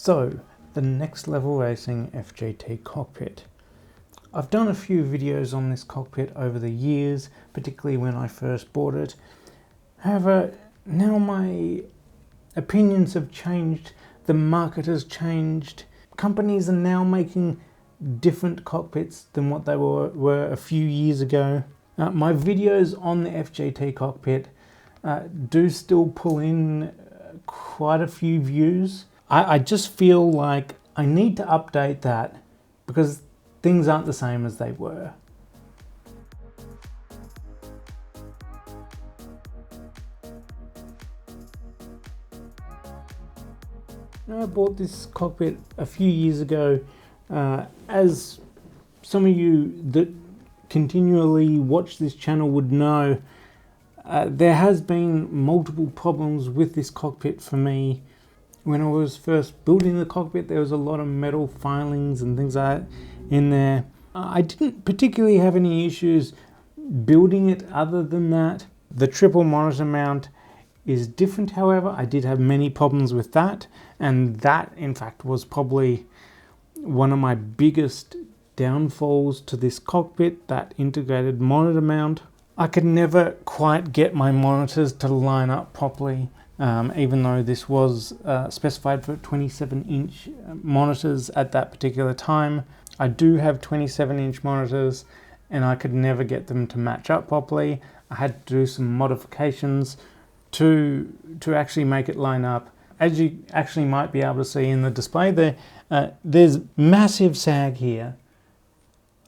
So, the Next Level Racing FJT Cockpit. I've done a few videos on this cockpit over the years, particularly when I first bought it. However, now my opinions have changed, the market has changed. Companies are now making different cockpits than what they were a few years ago. My videos on the FJT cockpit do still pull in quite a few views. I just feel like I need to update that because things aren't the same as they were. I bought this cockpit a few years ago. As some of you that continually watch this channel would know, there has been multiple problems with this cockpit for me. When I was first building the cockpit, there was a lot of metal filings and things like that in there. I didn't particularly have any issues building it other than that. The triple monitor mount is different, however. I did have many problems with that, and that in fact was probably one of my biggest downfalls to this cockpit, that integrated monitor mount. I could never quite get my monitors to line up properly. Even though this was specified for 27-inch monitors at that particular time. I do have 27-inch monitors and I could never get them to match up properly. I had to do some modifications to actually make it line up. As you actually might be able to see in the display there, there's massive sag here.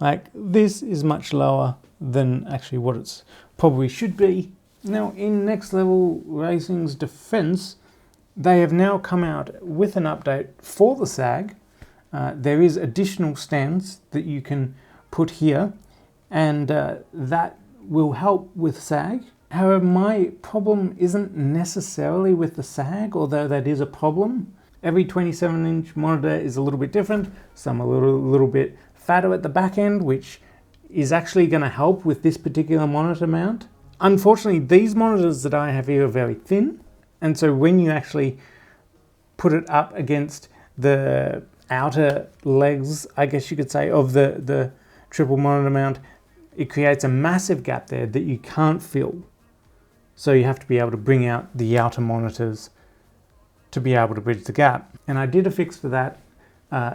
Like, this is much lower than actually what it's probably should be. Now, in Next Level Racing's defense, they have now come out with an update for the sag. There is additional stands that you can put here, and that will help with sag. However, my problem isn't necessarily with the sag, although that is a problem. Every 27-inch monitor is a little bit different. Some a little bit fatter at the back end, which is actually going to help with this particular monitor mount. Unfortunately, these monitors that I have here are very thin, and so when you actually put it up against the outer legs, I guess you could say, of the triple monitor mount, it creates a massive gap there that you can't fill. So you have to be able to bring out the outer monitors to be able to bridge the gap. And I did a fix for that.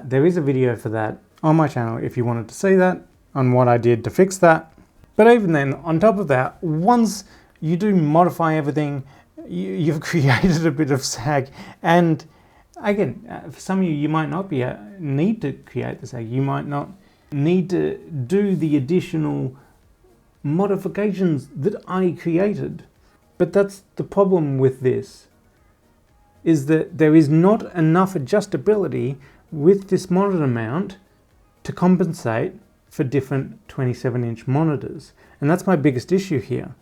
There is a video for that on my channel if you wanted to see that, on what I did to fix that. But even then, on top of that, once you do modify everything, you've created a bit of sag. And again, for some of you, you might not need to create the sag. You might not need to do the additional modifications that I created. But that's the problem with this, is that there is not enough adjustability with this monitor mount to compensate for different 27-inch monitors. And that's my biggest issue here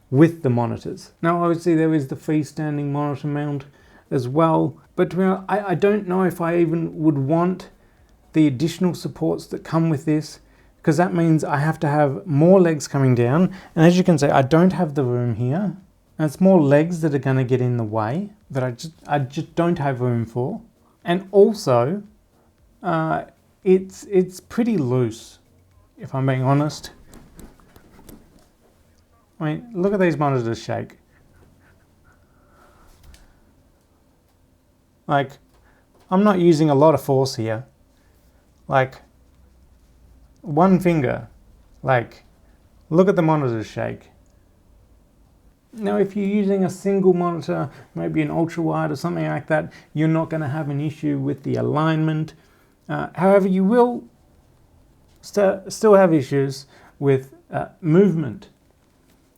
with the monitors. Now, obviously there is the freestanding monitor mount as well, but I don't know if I even would want the additional supports that come with this, because that means I have to have more legs coming down. And as you can see, I don't have the room here. And it's more legs that are going to get in the way that I just don't have room for. And also, it's pretty loose, if I'm being honest. I mean, look at these monitors shake. Like, I'm not using a lot of force here. Like, one finger. Like, look at the monitors shake. Now, if you're using a single monitor, maybe an ultra wide or something like that, you're not going to have an issue with the alignment. However, you will still have issues with movement.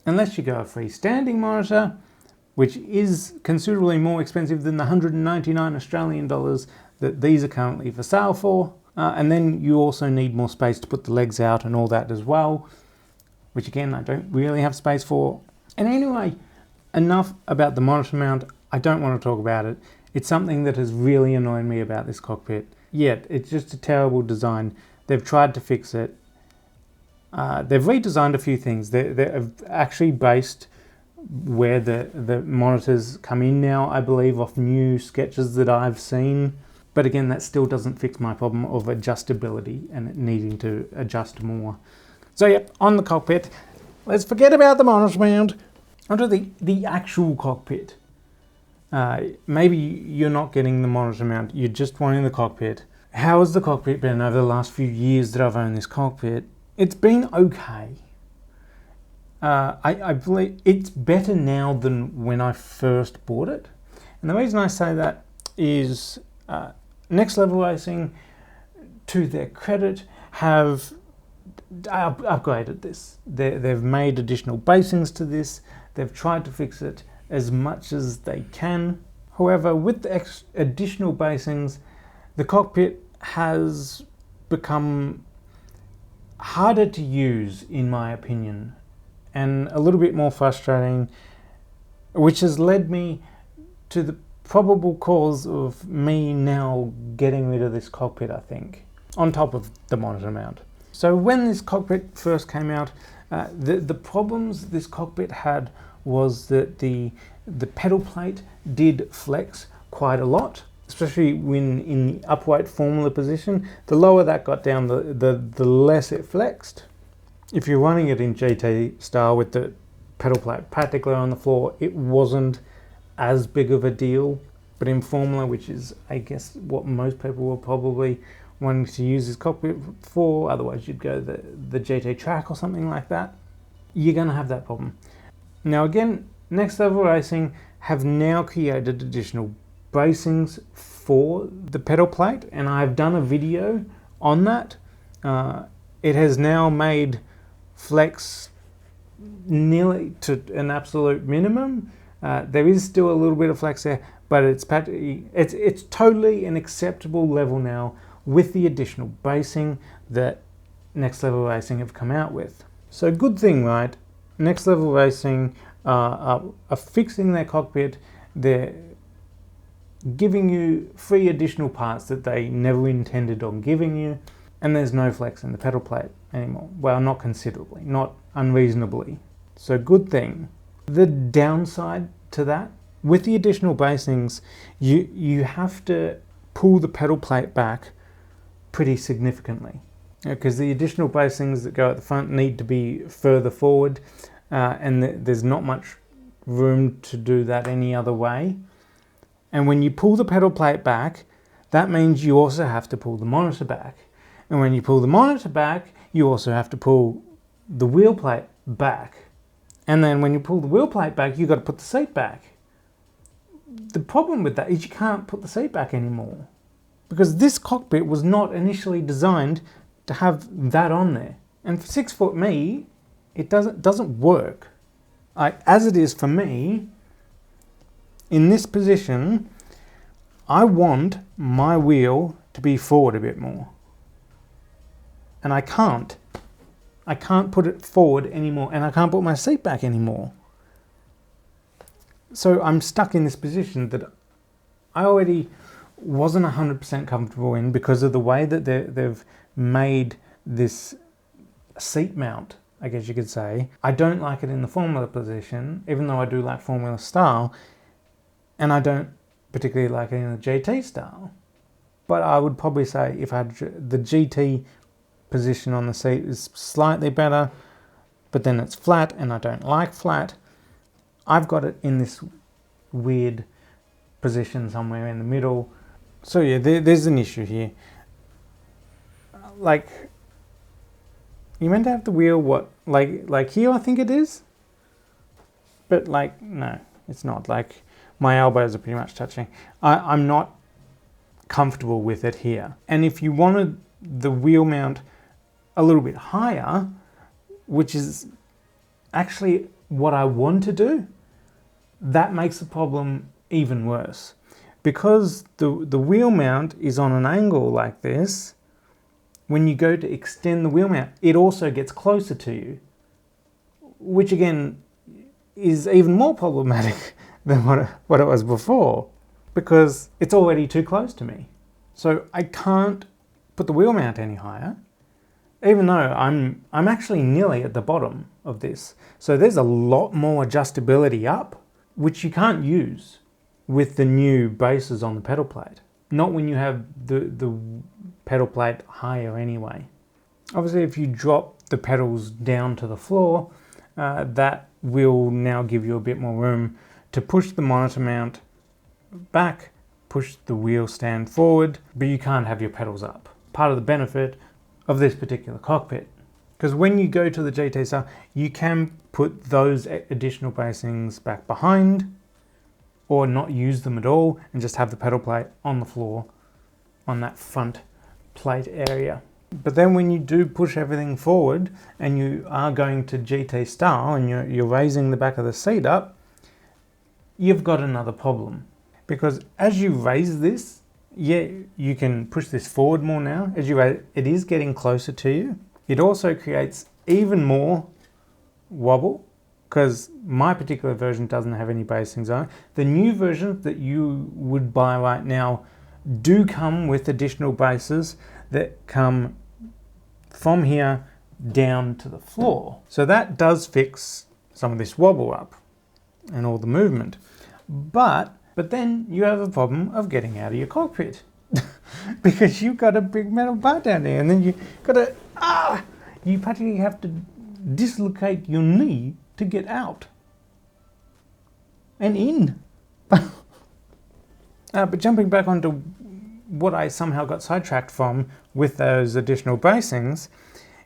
Unless you go a freestanding monitor, which is considerably more expensive than the 199 Australian dollars that these are currently for sale for. And then you also need more space to put the legs out and all that as well, which again, I don't really have space for. And anyway, enough about the monitor mount. I don't want to talk about it. It's something that has really annoyed me about this cockpit. Yet, it's just a terrible design. They've tried to fix it. They've redesigned a few things. They've actually based where the monitors come in now, I believe, off new sketches that I've seen. But again, that still doesn't fix my problem of adjustability and it needing to adjust more. So yeah, on the cockpit, let's forget about the monitor mount. Onto the actual cockpit. Maybe you're not getting the monitor mount, you're just wanting the cockpit. How has the cockpit been over the last few years that I've owned this cockpit? It's been okay. I believe it's better now than when I first bought it. And the reason I say that is Next Level Racing, to their credit, have upgraded this. They've made additional basings to this. They've tried to fix it as much as they can. However, with the additional basings, the cockpit has become harder to use, in my opinion, and a little bit more frustrating, which has led me to the probable cause of me now getting rid of this cockpit, I think, on top of the monitor mount. So when this cockpit first came out, the problems this cockpit had was that the pedal plate did flex quite a lot, especially when in the upright formula position. The lower that got down, the less it flexed. If you're running it in GT style with the pedal plate practically on the floor, it wasn't as big of a deal. But in formula, which is I guess what most people were probably wanting to use this cockpit for, otherwise you'd go the GT track or something like that, you're going to have that problem. Now again, Next Level Racing have now created additional bracings for the pedal plate, and I've done a video on that. It has now made flex nearly to an absolute minimum. There is still a little bit of flex there, but it's totally an acceptable level now with the additional bracing that Next Level Racing have come out with. So good thing, right? Next Level Racing are fixing their cockpit. They're giving you 3 additional parts that they never intended on giving you, and there's no flex in the pedal plate anymore. Well, not considerably, not unreasonably. So good thing. The downside to that, with the additional bracings, you have to pull the pedal plate back pretty significantly, because the additional bracings that go at the front need to be further forward, and there's not much room to do that any other way. And when you pull the pedal plate back, that means you also have to pull the monitor back. And when you pull the monitor back, you also have to pull the wheel plate back. And then when you pull the wheel plate back, you've got to put the seat back. The problem with that is you can't put the seat back anymore, because this cockpit was not initially designed to have that on there. And for 6 foot me, it doesn't work. As it is for me, in this position, I want my wheel to be forward a bit more. And I can't. I can't put it forward anymore, and I can't put my seat back anymore. So I'm stuck in this position that I already wasn't 100% comfortable in because of the way that they've made this seat mount, I guess you could say. I don't like it in the formula position, even though I do like formula style, and I don't particularly like it in the GT style. But I would probably say if I had the GT position on the seat is slightly better, but then it's flat, and I don't like flat. I've got it in this weird position somewhere in the middle. So yeah, there's an issue here. Like, you meant to have the wheel, what, like here I think it is? But like, no, it's not. Like, my elbows are pretty much touching. I'm not comfortable with it here. And if you wanted the wheel mount a little bit higher, which is actually what I want to do, that makes the problem even worse. Because the wheel mount is on an angle like this, when you go to extend the wheel mount, it also gets closer to you, which again is even more problematic than what it was before, because it's already too close to me. So I can't put the wheel mount any higher, even though I'm actually nearly at the bottom of this. So there's a lot more adjustability up, which you can't use with the new bases on the pedal plate. not when you have the pedal plate higher anyway. Obviously, if you drop the pedals down to the floor, that will now give you a bit more room to push the monitor mount back, push the wheel stand forward, but you can't have your pedals up. Part of the benefit of this particular cockpit. Because when you go to the GT Star, you can put those additional bracings back behind or not use them at all and just have the pedal plate on the floor on that front plate area. But then when you do push everything forward and you are going to GT style and you're raising the back of the seat up, you've got another problem. Because as you raise this, yeah, you can push this forward more now. As you raise it is getting closer to you. It also creates even more wobble because my particular version doesn't have any bracings on it. The new versions that you would buy right now do come with additional braces that come from here down to the floor. So that does fix some of this wobble up and all the movement. But then you have a problem of getting out of your cockpit because you've got a big metal bar down there and then you got to, you practically have to dislocate your knee to get out and in. But jumping back onto what I somehow got sidetracked from with those additional bracings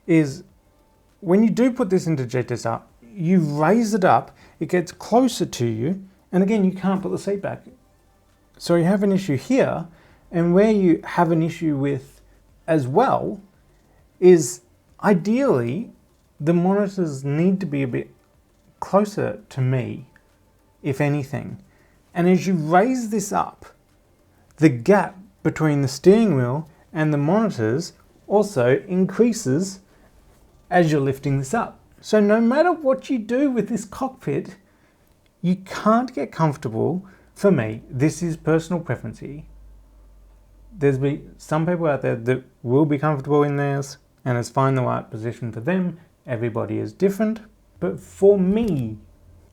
is when you do put this into GTSR, you raise it up, it gets closer to you, and again, you can't put the seat back. So you have an issue here, and where you have an issue with as well is ideally the monitors need to be a bit closer to me, if anything. And as you raise this up, the gap between the steering wheel and the monitors also increases as you're lifting this up. So no matter what you do with this cockpit, you can't get comfortable. For me, this is personal preference here. There's some people out there that will be comfortable in theirs and it's find the right position for them. Everybody is different. But for me,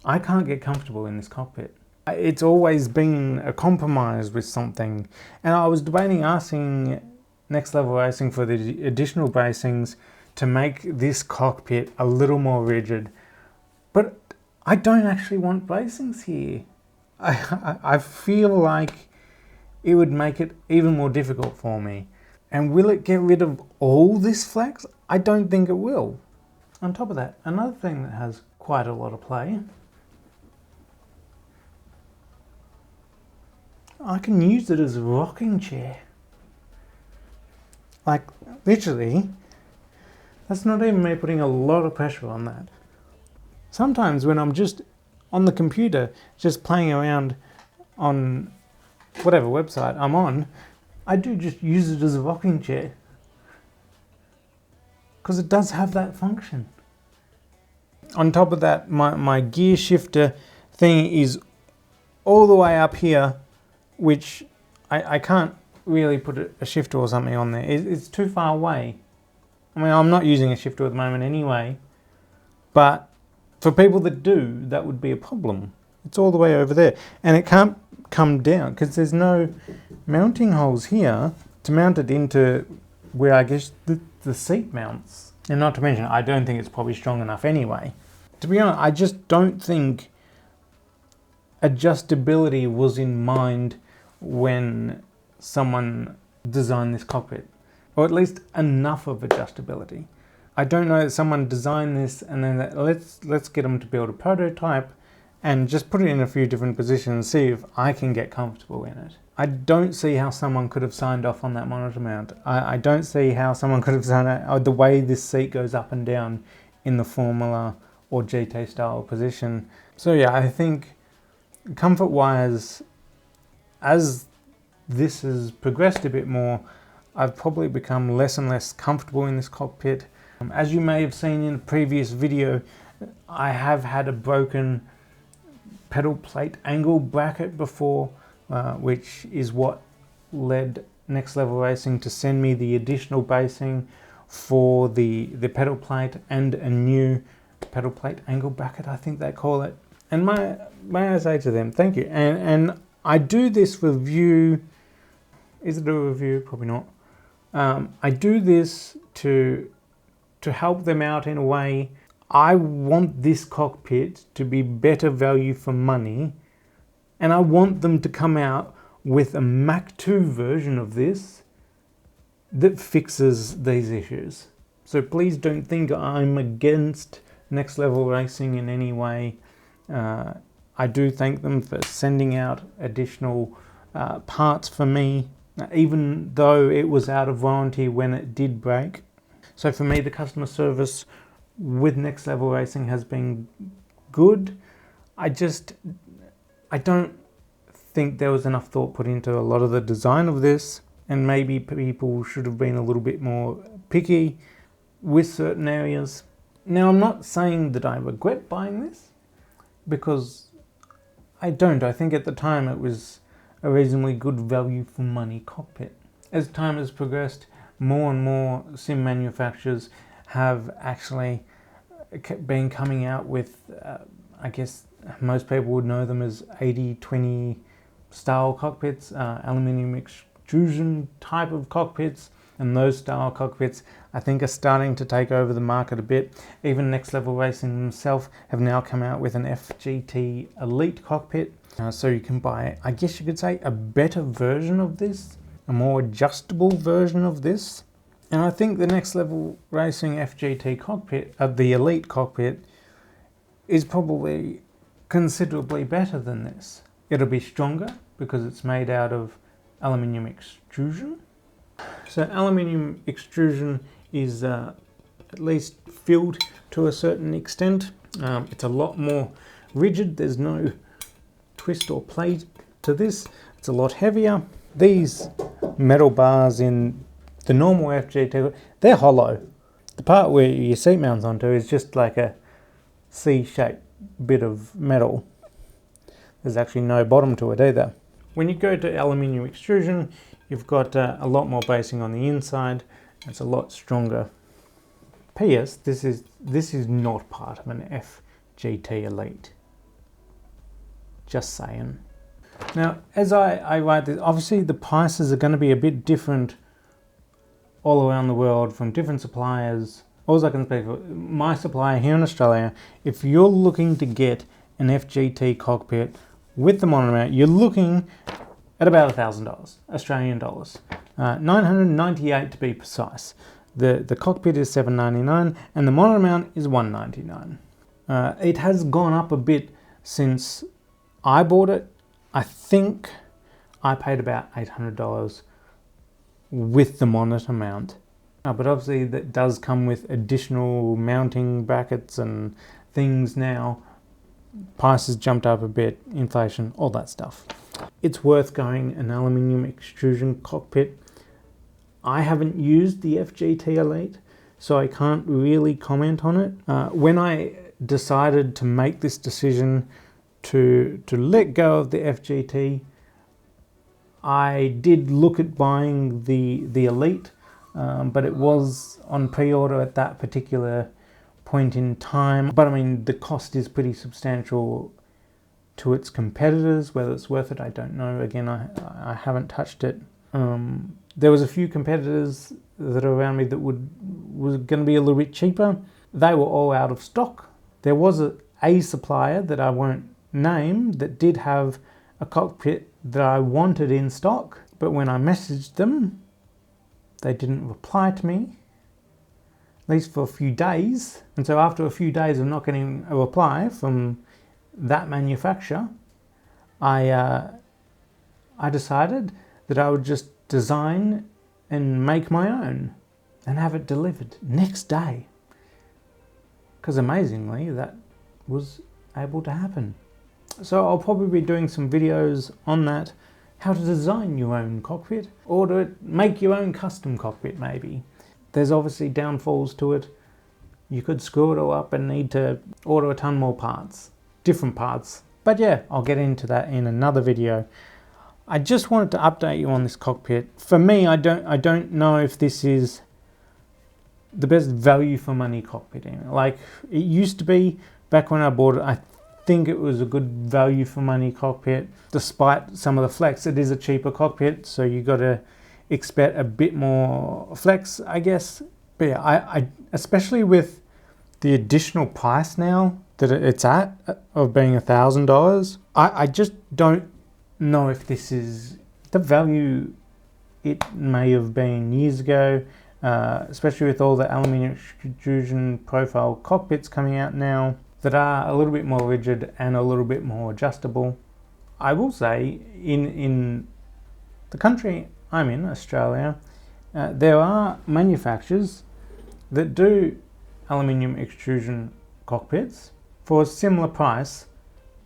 I can't get comfortable in this cockpit. It's always been a compromise with something. And I was debating asking Next Level Racing for the additional bracings to make this cockpit a little more rigid. But I don't actually want bracings here. I feel like it would make it even more difficult for me. And will it get rid of all this flex? I don't think it will. On top of that, another thing that has quite a lot of play, I can use it as a rocking chair. Like, literally, that's not even me putting a lot of pressure on that. Sometimes when I'm just on the computer, just playing around on whatever website I'm on, I do just use it as a rocking chair. Because it does have that function. On top of that, my gear shifter thing is all the way up here, which I can't really put a shifter or something on there. It's too far away. I mean, I'm not using a shifter at the moment anyway, but for people that do, that would be a problem. It's all the way over there. And it can't come down because there's no mounting holes here to mount it into where I guess the seat mounts. And not to mention, I don't think it's probably strong enough anyway. To be honest, I just don't think adjustability was in mind when someone designed this cockpit. Or at least enough of adjustability. I don't know that someone designed this and then let's get them to build a prototype and just put it in a few different positions and see if I can get comfortable in it. I don't see how someone could have signed off on that monitor mount. I don't see how someone could have signed out the way this seat goes up and down in the Formula or GT style position. So yeah, I think comfort wise, as this has progressed a bit more, I've probably become less and less comfortable in this cockpit. As you may have seen in a previous video, I have had a broken pedal plate angle bracket before, which is what led Next Level Racing to send me the additional bracing for the pedal plate and a new pedal plate angle bracket, I think they call it. And may I say to them, thank you. And I do this review Is it a review? Probably not. I do this to help them out in a way. I want this cockpit to be better value for money, and I want them to come out with a Mach 2 version of this that fixes these issues. So please don't think I'm against Next Level Racing in any way. I do thank them for sending out additional parts for me, even though it was out of warranty when it did break. So for me, the customer service with Next Level Racing has been good. I don't think there was enough thought put into a lot of the design of this, and maybe people should have been a little bit more picky with certain areas. Now, I'm not saying that I regret buying this, because I don't. I think at the time it was a reasonably good value for money cockpit. As time has progressed, more and more sim manufacturers have actually been coming out with, I guess most people would know them as 80-20 style cockpits, aluminium extrusion type of cockpits, and those style cockpits I think are starting to take over the market a bit. Even Next Level Racing themselves have now come out with an FGT Elite cockpit, so you can buy, I guess you could say, a better version of this, a more adjustable version of this. And I think the Next Level Racing FGT cockpit, the Elite cockpit, is probably considerably better than this. It'll be stronger because it's made out of aluminium extrusion. So aluminium extrusion is at least filled to a certain extent. It's a lot more rigid. There's no twist or play to this. It's a lot heavier. These metal bars in the normal FGT, they're hollow. The part where your seat mounts onto is just like a C-shaped bit of metal. There's actually no bottom to it either. When you go to aluminium extrusion, you've got a lot more basing on the inside. It's a lot stronger. P.S. This is not part of an FGT Elite. Just saying. Now, as I write this, obviously the prices are going to be a bit different all around the world from different suppliers. All I can speak for my supplier here in Australia, if you're looking to get an FGT cockpit with the monitor, you're looking at about $1,000 Australian dollars, 998 to be precise. The cockpit is $799 and the monitor mount is $199. It has gone up a bit since I bought it. I think I paid about $800 with the monitor mount, but obviously that does come with additional mounting brackets and things now. Prices jumped up a bit, inflation, all that stuff. It's worth going an aluminium extrusion cockpit. I haven't used the FGT Elite, so I can't really comment on it. When I decided to make this decision to let go of the FGT, I did look at buying the Elite, but it was on pre-order at that particular point in time. But I mean, the cost is pretty substantial to its competitors. Whether it's worth it, I don't know. Again, I haven't touched it. There was a few competitors that are around me that was going to be a little bit cheaper. They were all out of stock. There was a supplier that I won't name that did have a cockpit that I wanted in stock, but when I messaged them, they didn't reply to me, at least for a few days. And so after a few days of not getting a reply from that manufacturer, I decided that I would just design and make my own and have it delivered next day. Because amazingly, that was able to happen. So I'll probably be doing some videos on that, how to design your own cockpit, or to make your own custom cockpit maybe. There's obviously downfalls to it. You could screw it all up and need to order a ton more parts, different parts. But yeah, I'll get into that in another video. I just wanted to update you on this cockpit. For me, I don't know if this is the best value for money cockpit. Like it used to be back when I bought it. I think it was a good value for money cockpit. Despite some of the flex, it is a cheaper cockpit, so you got to expect a bit more flex, I guess. But yeah, I especially with the additional price now that it's at of being $1,000, I just don't know if this is the value it may have been years ago, especially with all the aluminium extrusion profile cockpits coming out now that are a little bit more rigid and a little bit more adjustable. I will say in the country I'm in, Australia, there are manufacturers that do aluminium extrusion cockpits for a similar price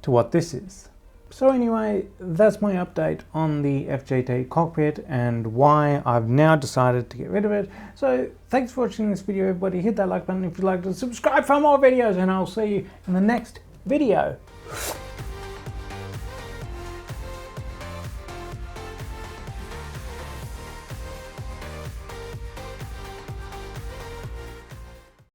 to what this is. So anyway, that's my update on the FJT cockpit and why I've now decided to get rid of it. So thanks for watching this video, everybody. Hit that like button if you liked it, subscribe for more videos, and I'll see you in the next video.